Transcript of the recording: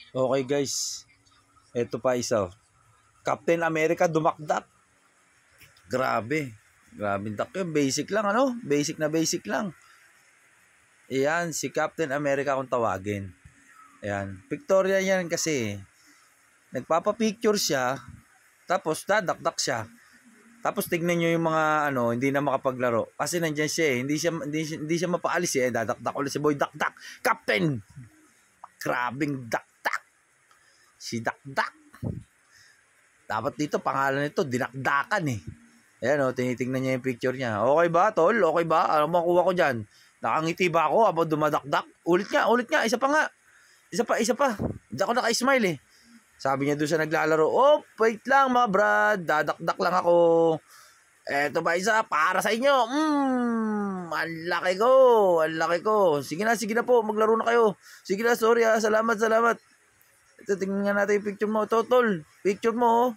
Okay guys, eto pa isa. Captain America dumakdak. Grabe. Grabe dak yun. Basic lang ano? Basic na basic lang. Ayan, si Captain America kung tawagin. Ayan. Victoria yan kasi. Nagpapapicture siya. Tapos dadakdak siya. Tapos tignan nyo yung mga ano, hindi na makapaglaro. Kasi nandiyan siya eh. Hindi siya mapaalis eh. Dadakdak ulit si Boy. Dakdak. Captain! Grabing dakdak. Si Dakdak. Dapat dito pangalan nito dinakdakan eh. Ayan o, tinitingnan niya yung picture niya. Okay ba, tol? Okay ba? Ano makuha ko dyan? Nakangiti ba ako habang dumadakdak? Ulit nga. Isa pa nga. Isa pa. Hindi ako naka-smile eh. Sabi niya doon sa naglalaro, oh, wait lang mga brad. Dadakdak lang ako. Eto ba isa? Para sa inyo. Ang laki ko. Ang laki ko. Sige na po. Maglaro na kayo. Sige na, sorry ha. Salamat. Ito, tingnan natin yung picture mo. Totol, picture mo oh.